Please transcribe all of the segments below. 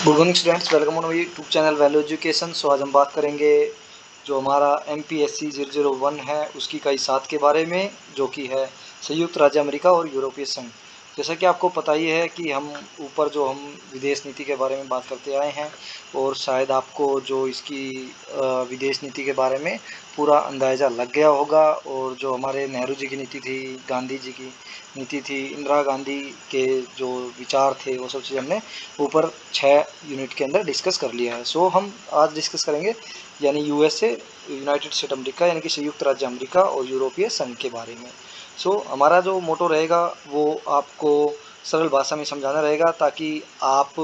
Good morning students, welcome on YouTube channel value education. So आज हम बात करेंगे जो हमारा MPSC 001 है उसकी कई 7 के बारे में, जो कि है संयुक्त राज्य अमेरिका और यूरोपीय संघ। जैसा कि आपको पता ही है कि हम ऊपर जो हम विदेश नीति के बारे में बात करते आए हैं, और शायद आपको जो इसकी विदेश नीति के बारे में पूरा अंदाज़ा लग गया होगा। और जो हमारे नेहरू जी की नीति थी, गांधी जी की नीति थी, इंदिरा गांधी के जो विचार थे, वो सब चीज़ हमने ऊपर 6 यूनिट के अंदर डिस्कस कर लिया है। सो हम आज डिस्कस करेंगे यानी USA, यूनाइटेड स्टेट अमेरिका यानी कि संयुक्त राज्य अमेरिका और यूरोपीय संघ के बारे में। सो हमारा जो मोटो रहेगा वो आपको सरल भाषा में समझाना रहेगा, ताकि आप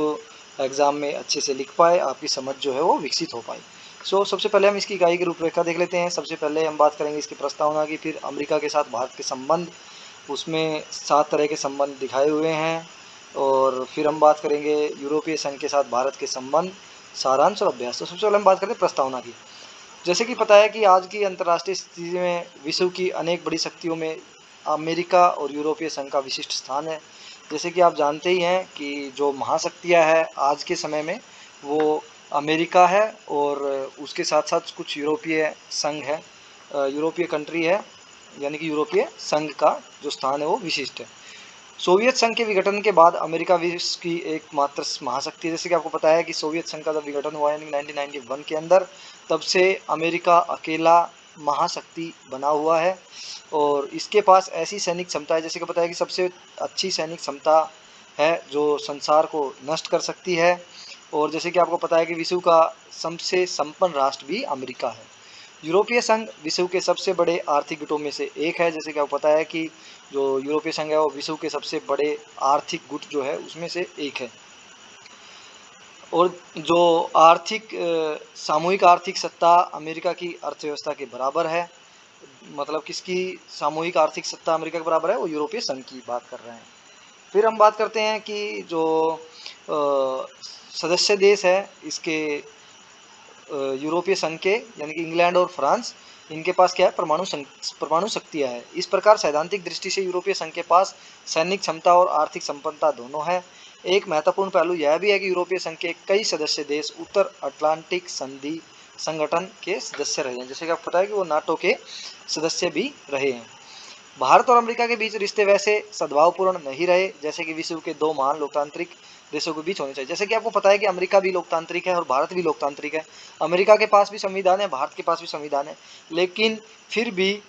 एग्ज़ाम में अच्छे से लिख पाए, आपकी समझ जो है वो विकसित हो पाए। सो सबसे पहले हम इसकी इकाई की रूपरेखा देख लेते हैं। सबसे पहले हम बात करेंगे इसकी प्रस्तावना की, फिर अमेरिका के साथ भारत के संबंध, उसमें 7 तरह के संबंध दिखाए हुए हैं। और फिर हम बात करेंगे यूरोपीय संघ के साथ भारत के संबंध, सारांश और अभ्यास। तो सबसे पहले हम बात करते हैं प्रस्तावना की। जैसे कि पता है कि आज की अंतर्राष्ट्रीय स्थिति में विश्व की अनेक बड़ी शक्तियों में अमेरिका और यूरोपीय संघ का विशिष्ट स्थान है। जैसे कि आप जानते ही हैं कि जो महाशक्तियाँ हैं आज के समय में वो अमेरिका है, और उसके साथ साथ कुछ यूरोपीय संघ है, यूरोपीय कंट्री है, यानी कि यूरोपीय संघ का जो स्थान है वो विशिष्ट है। सोवियत संघ के विघटन के बाद अमेरिका विश्व की एकमात्र महाशक्ति है। जैसे कि आपको पता है कि सोवियत संघ का जब विघटन हुआ यानी 1991 के अंदर, तब से अमेरिका अकेला महाशक्ति बना हुआ है। और इसके पास ऐसी सैनिक क्षमता है, जैसे कि पता है कि सबसे अच्छी सैनिक क्षमता है जो संसार को नष्ट कर सकती है। और जैसे कि आपको पता है कि विश्व का सबसे संपन्न राष्ट्र भी अमेरिका है। यूरोपीय संघ विश्व के सबसे बड़े आर्थिक गुटों में से एक है। जैसे कि आपको पता है कि जो यूरोपीय संघ है वो विश्व के सबसे बड़े आर्थिक गुट जो है उसमें से एक है। और जो आर्थिक सामूहिक आर्थिक सत्ता अमेरिका की अर्थव्यवस्था के बराबर है। मतलब किसकी सामूहिक आर्थिक सत्ता अमेरिका के बराबर है? वो यूरोपीय संघ की बात कर रहे हैं। फिर हम बात करते हैं कि जो सदस्य देश है इसके यूरोपीय संघ के, यानी कि इंग्लैंड और फ्रांस, इनके पास क्या है? परमाणु शक्तियाँ है। इस प्रकार सैद्धांतिक दृष्टि से यूरोपीय संघ के पास सैनिक क्षमता और आर्थिक संपन्नता दोनों है। एक महत्वपूर्ण पहलू यह भी है कि यूरोपीय संघ के कई सदस्य देश उत्तर अटलांटिक संधि संगठन के सदस्य रहे हैं। जैसे कि आपको पता है कि वो नाटो के सदस्य भी रहे हैं। भारत और अमेरिका के बीच रिश्ते वैसे सद्भावपूर्ण नहीं रहे जैसे कि विश्व के दो महान लोकतांत्रिक देशों के बीच होने चाहिए। जैसे कि आपको पता है कि अमेरिका भी लोकतांत्रिक है और भारत भी लोकतांत्रिक है। अमेरिका के पास भी संविधान है, भारत के पास भी संविधान है, लेकिन फिर भी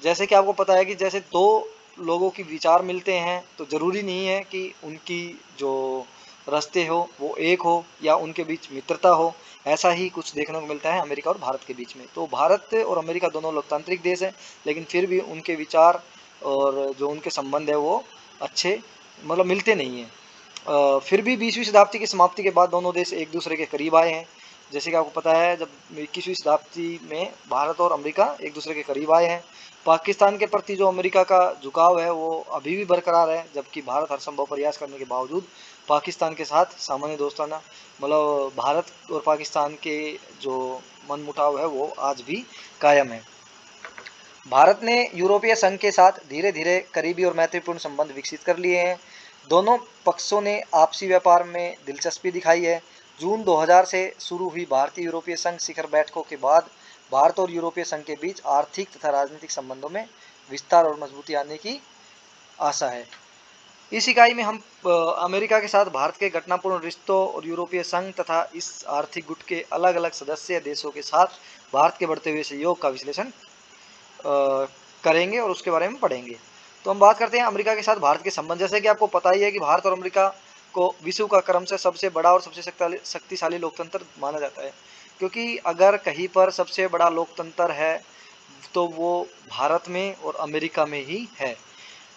जैसे कि आपको पता है कि जैसे दो लोगों की विचार मिलते हैं तो ज़रूरी नहीं है कि उनकी जो रास्ते हो वो एक हो या उनके बीच मित्रता हो। ऐसा ही कुछ देखने को मिलता है अमेरिका और भारत के बीच में। तो भारत और अमेरिका दोनों लोकतांत्रिक देश हैं, लेकिन फिर भी उनके विचार और जो उनके संबंध है वो अच्छे मतलब मिलते नहीं हैं। फिर भी 20वीं शताब्दी की समाप्ति के बाद दोनों देश एक दूसरे के करीब आए हैं। जैसे कि आपको पता है जब 21वीं शताब्दी में भारत और अमेरिका एक दूसरे के करीब आए हैं। पाकिस्तान के प्रति जो अमेरिका का झुकाव है वो अभी भी बरकरार है, जबकि भारत हर संभव प्रयास करने के बावजूद पाकिस्तान के साथ सामान्य दोस्ताना मतलब भारत और पाकिस्तान के जो मनमुटाव है वो आज भी कायम है। भारत ने यूरोपीय संघ के साथ धीरे धीरे करीबी और मैत्रीपूर्ण संबंध विकसित कर लिए हैं। दोनों पक्षों ने आपसी व्यापार में दिलचस्पी दिखाई है। जून 2000 से शुरू हुई भारतीय यूरोपीय संघ शिखर बैठकों के बाद भारत और यूरोपीय संघ के बीच आर्थिक तथा राजनीतिक संबंधों में विस्तार और मजबूती आने की आशा है। इस इकाई में हम अमेरिका के साथ भारत के घटनापूर्ण रिश्तों और यूरोपीय संघ तथा इस आर्थिक गुट के अलग अलग सदस्य देशों के साथ भारत के बढ़ते हुए सहयोग का विश्लेषण करेंगे और उसके बारे में पढ़ेंगे। तो हम बात करते हैं अमेरिका के साथ भारत के संबंध। जैसे कि आपको पता ही है कि भारत और अमेरिका को विश्व का क्रमशः सबसे बड़ा और सबसे शक्तिशाली लोकतंत्र माना जाता है, क्योंकि अगर कहीं पर सबसे बड़ा लोकतंत्र है तो वो भारत में और अमेरिका में ही है।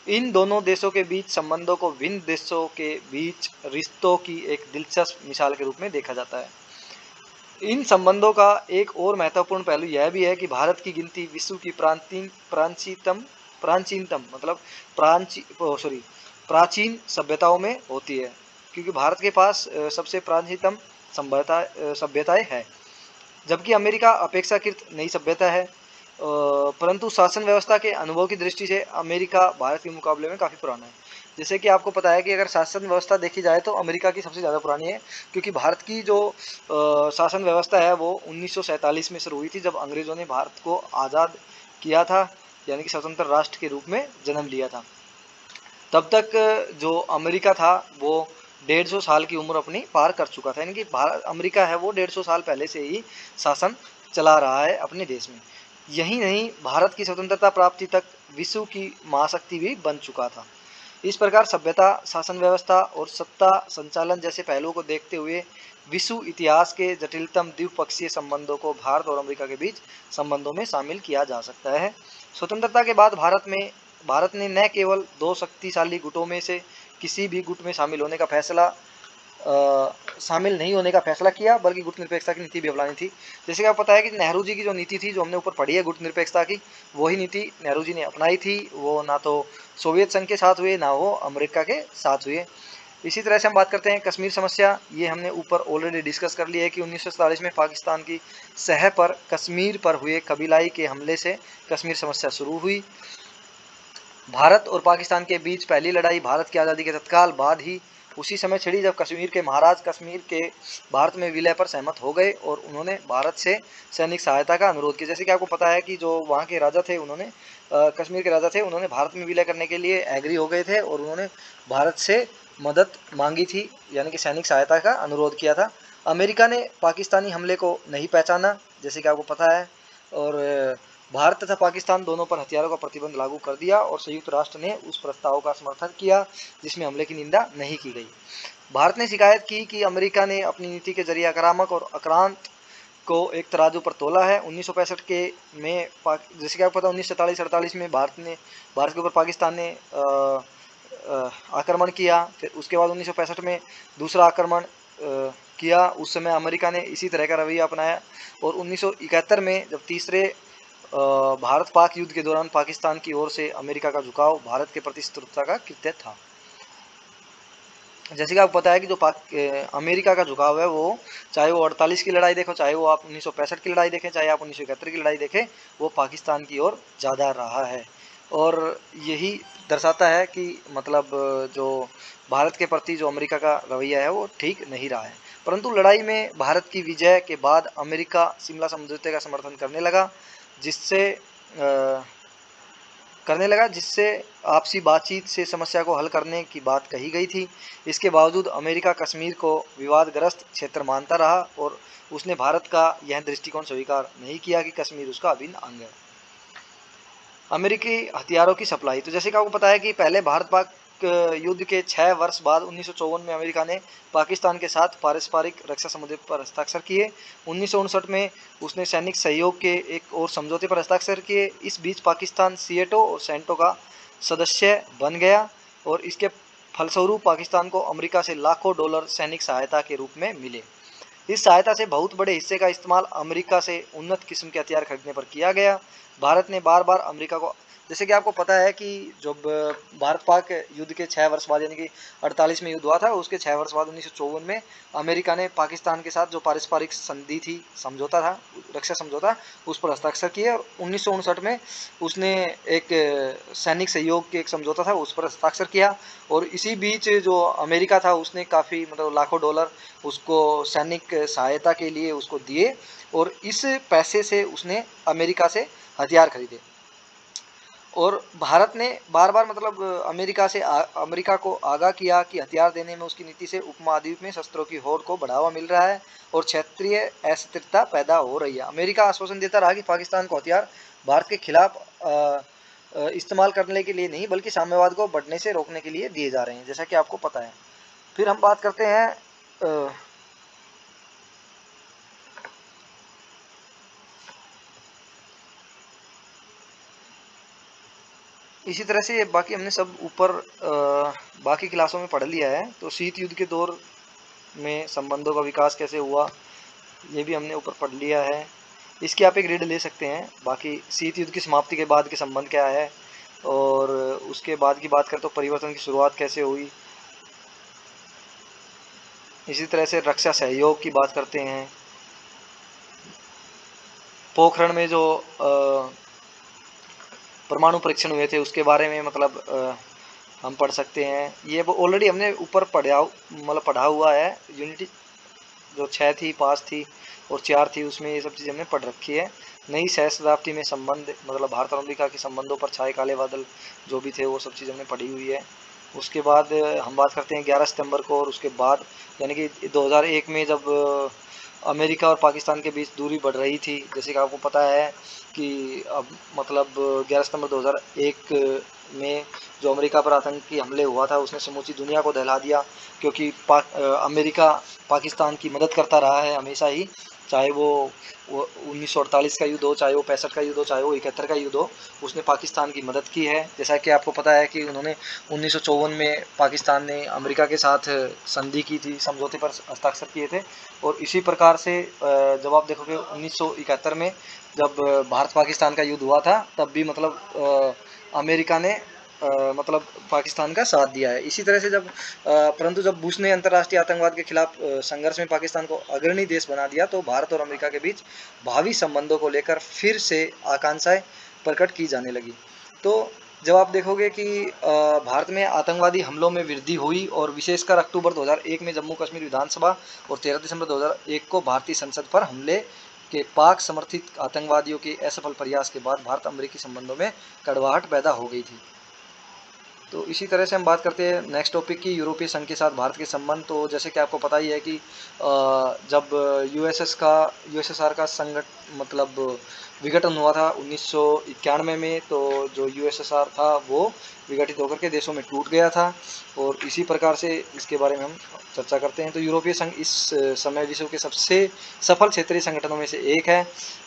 इन दोनों देशों के बीच संबंधों को भिन्न देशों के बीच रिश्तों की एक दिलचस्प मिसाल के रूप में देखा जाता है। इन संबंधों का एक और महत्वपूर्ण पहलू यह भी है कि भारत की गिनती विश्व की प्राचीनतम मतलब प्राचीन सभ्यताओं में होती है, क्योंकि भारत के पास सबसे प्राचीनतम सभ्यताएं है, जबकि अमेरिका अपेक्षाकृत नई सभ्यता है। परंतु शासन व्यवस्था के अनुभव की दृष्टि से अमेरिका भारत के मुकाबले में काफ़ी पुराना है। जैसे कि आपको पता है कि अगर शासन व्यवस्था देखी जाए तो अमेरिका की सबसे ज़्यादा पुरानी है, क्योंकि भारत की जो शासन व्यवस्था है वो 1947 में शुरू हुई थी, जब अंग्रेज़ों ने भारत को आज़ाद किया था, यानी कि स्वतंत्र राष्ट्र के रूप में जन्म लिया था। तब तक जो अमेरिका था वो 150 साल की उम्र अपनी पार कर चुका था, यानी कि भारत अमेरिका है वो 150 साल पहले से ही शासन चला रहा है अपने देश में। यही नहीं, भारत की स्वतंत्रता प्राप्ति तक विश्व की महाशक्ति भी बन चुका था। इस प्रकार सभ्यता, शासन व्यवस्था और सत्ता संचालन जैसे पहलुओं को देखते हुए विश्व इतिहास के जटिलतम द्विपक्षीय संबंधों को भारत और अमेरिका के बीच संबंधों में शामिल किया जा सकता है। स्वतंत्रता के बाद भारत ने न केवल दो शक्तिशाली गुटों में से किसी भी गुट में शामिल नहीं होने का फैसला किया, बल्कि गुट निरपेक्षता की नीति भी अपनानी थी। जैसे कि आपको पता है कि नेहरू जी की जो नीति थी, जो हमने ऊपर पढ़ी है गुट निरपेक्षता की, वही नीति नेहरू जी ने अपनाई थी। वो ना तो सोवियत संघ के साथ हुए, ना वो अमेरिका के साथ हुए। इसी तरह से हम बात करते हैं कश्मीर समस्या। ये हमने ऊपर ऑलरेडी डिस्कस कर लिया है कि 1947 में पाकिस्तान की सह पर कश्मीर पर हुए कबीलाई के हमले से कश्मीर समस्या शुरू हुई। भारत और पाकिस्तान के बीच पहली लड़ाई भारत की आज़ादी के तत्काल बाद ही उसी समय छिड़ी, जब कश्मीर के महाराज कश्मीर के भारत में विलय पर सहमत हो गए और उन्होंने भारत से सैनिक सहायता का अनुरोध किया। जैसे कि आपको पता है कि जो वहाँ के राजा थे, कश्मीर के राजा थे, उन्होंने भारत में विलय करने के लिए एग्री हो गए थे और उन्होंने भारत से मदद मांगी थी, यानी कि सैनिक सहायता का अनुरोध किया था। अमेरिका ने पाकिस्तानी हमले को नहीं पहचाना, जैसे कि आपको पता है, और भारत तथा पाकिस्तान दोनों पर हथियारों का प्रतिबंध लागू कर दिया और संयुक्त राष्ट्र ने उस प्रस्ताव का समर्थन किया जिसमें हमले की निंदा नहीं की गई। भारत ने शिकायत की कि अमेरिका ने अपनी नीति के जरिए आक्रामक और आक्रांत को एक तराजू पर तोला है। 1965 के में जैसे कि आपको पता है 1947-48 में भारत के ऊपर पाकिस्तान ने आक्रमण किया। फिर उसके बाद 1965 में दूसरा आक्रमण किया। उस समय अमेरिका ने इसी तरह का रवैया अपनाया और 1971 में जब तीसरे भारत पाक युद्ध के दौरान पाकिस्तान की ओर से अमेरिका का झुकाव भारत के प्रति शत्रुता का कृत्य था। जैसे कि आपको पता है कि जो अमेरिका का झुकाव है, वो चाहे वो 48 की लड़ाई देखो, चाहे वो आप 1965 की लड़ाई देखें, चाहे आप 1971 की लड़ाई देखें, वो पाकिस्तान की ओर ज़्यादा रहा है। और यही दर्शाता है कि मतलब जो भारत के प्रति जो अमेरिका का रवैया है वो ठीक नहीं रहा है। परंतु लड़ाई में भारत की विजय के बाद अमेरिका शिमला समझौते का समर्थन करने लगा, जिससे आपसी बातचीत से समस्या को हल करने की बात कही गई थी। इसके बावजूद अमेरिका कश्मीर को विवादग्रस्त क्षेत्र मानता रहा और उसने भारत का यह दृष्टिकोण स्वीकार नहीं किया कि कश्मीर उसका अभिन्न अंग है। अमेरिकी हथियारों की सप्लाई, तो जैसे कि आपको पता है कि पहले भारत पाक युद्ध के 6 वर्ष बाद 1954 में अमेरिका ने पाकिस्तान के साथ पारस्परिक रक्षा समझौते पर हस्ताक्षर किए। 1959 में उसने सैनिक सहयोग के एक और समझौते पर हस्ताक्षर किए। इस बीच पाकिस्तान सीएटो और सेंटो का सदस्य बन गया और इसके फलस्वरूप पाकिस्तान को अमेरिका से लाखों डॉलर सैनिक सहायता के रूप में मिले। इस सहायता से बहुत बड़े हिस्से का इस्तेमाल अमेरिका से उन्नत किस्म के हथियार खरीदने पर किया गया। भारत ने बार बार अमेरिका को, जैसे कि आपको पता है कि जब भारत पाक युद्ध के 6 वर्ष बाद, यानी कि 48 में युद्ध हुआ था, उसके 6 वर्ष बाद 1954 में अमेरिका ने पाकिस्तान के साथ जो पारस्परिक संधि थी, समझौता था, रक्षा समझौता, उस पर हस्ताक्षर किए और 1959 में उसने एक सैनिक सहयोग के एक समझौता था, उस पर हस्ताक्षर किया। और इसी बीच जो अमेरिका था उसने काफ़ी मतलब लाखों डॉलर उसको सैनिक सहायता के लिए उसको दिए और इस पैसे से उसने अमेरिका से हथियार खरीदे। और भारत ने बार बार मतलब अमेरिका को आगाह किया कि हथियार देने में उसकी नीति से उपमहाद्वीप में शस्त्रों की होड़ को बढ़ावा मिल रहा है और क्षेत्रीय अस्थिरता पैदा हो रही है। अमेरिका आश्वासन देता रहा कि पाकिस्तान को हथियार भारत के खिलाफ इस्तेमाल करने के लिए नहीं, बल्कि साम्यवाद को बढ़ने से रोकने के लिए दिए जा रहे हैं, जैसा कि आपको पता है। फिर हम बात करते हैं इसी तरह से बाकी हमने सब ऊपर बाकी क्लासों में पढ़ लिया है। तो शीत युद्ध के दौर में संबंधों का विकास कैसे हुआ, ये भी हमने ऊपर पढ़ लिया है। इसकी आप एक रीड ले सकते हैं। बाकी शीत युद्ध की समाप्ति के बाद के संबंध क्या है, और उसके बाद की बात करें तो परिवर्तन की शुरुआत कैसे हुई। इसी तरह से रक्षा सहयोग की बात करते हैं। पोखरण में जो परमाणु परीक्षण हुए थे उसके बारे में मतलब हम पढ़ सकते हैं। ये वो ऑलरेडी हमने ऊपर पढ़ा हुआ है। यूनिटी जो 6 थी, 5 थी और 4 थी, उसमें ये सब चीज़ हमने पढ़ रखी है। नई सहस्त्राब्दी में संबंध, मतलब भारत और अमेरिका के संबंधों पर छाए काले बादल जो भी थे वो सब चीज़ हमने पढ़ी हुई है। उसके बाद हम बात करते हैं 11 सितंबर को, और उसके बाद यानी कि 2001 में जब अमेरिका और पाकिस्तान के बीच दूरी बढ़ रही थी, जैसे कि आपको पता है कि अब मतलब 11 सितंबर 2001 में जो अमेरिका पर आतंकी हमले हुआ था उसने समूची दुनिया को दहला दिया, क्योंकि अमेरिका पाकिस्तान की मदद करता रहा है हमेशा ही, चाहे वो 1948 का युद्ध हो, चाहे वो 65 का युद्ध हो, चाहे वो 71 का युद्ध हो, उसने पाकिस्तान की मदद की है। जैसा कि आपको पता है कि उन्होंने 1954 में पाकिस्तान ने अमेरिका के साथ संधि की थी, समझौते पर हस्ताक्षर किए थे। और इसी प्रकार से जब आप देखोगे 1971 में जब भारत पाकिस्तान का युद्ध हुआ था, तब भी मतलब अमेरिका ने मतलब पाकिस्तान का साथ दिया है। इसी तरह से जब परंतु जब बुश ने अंतर्राष्ट्रीय आतंकवाद के खिलाफ संघर्ष में पाकिस्तान को अग्रणी देश बना दिया, तो भारत और अमेरिका के बीच भावी संबंधों को लेकर फिर से आकांक्षाएं प्रकट की जाने लगी। तो जब आप देखोगे कि भारत में आतंकवादी हमलों में वृद्धि हुई, और विशेषकर अक्टूबर 2001 में जम्मू कश्मीर विधानसभा और 13 दिसंबर 2001 को भारतीय संसद पर हमले के पाक समर्थित आतंकवादियों के असफल प्रयास के बाद भारत अमेरिकी संबंधों में कड़वाहट पैदा हो गई थी। तो इसी तरह से हम बात करते हैं नेक्स्ट टॉपिक की, यूरोपीय संघ के साथ भारत के संबंध। तो जैसे कि आपको पता ही है कि जब यूएसएसआर का संगठ मतलब विघटन हुआ था 1991 में, तो जो यूएसएसआर था वो विघटित होकर के देशों में टूट गया था, और इसी प्रकार से इसके बारे में हम चर्चा करते हैं। तो यूरोपीय संघ इस समय विश्व के सबसे सफल क्षेत्रीय संगठनों में से एक है।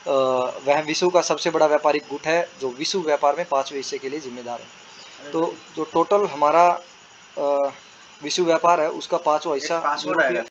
वह विश्व का सबसे बड़ा व्यापारिक गुट है, जो विश्व व्यापार में 5वें हिस्से के लिए जिम्मेदार है। तो जो टोटल हमारा विश्व व्यापार है उसका 5वां हिस्सा यूरोपीय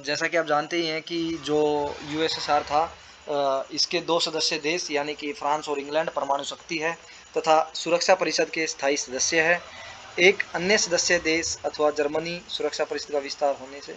जैसा कि आप जानते ही हैं कि जो यूएसएसआर था, इसके 2 सदस्य देश यानी कि फ्रांस और इंग्लैंड परमाणु शक्ति है तथा सुरक्षा परिषद के स्थायी सदस्य है। एक अन्य सदस्य देश अथवा जर्मनी सुरक्षा परिषद का विस्तार होने से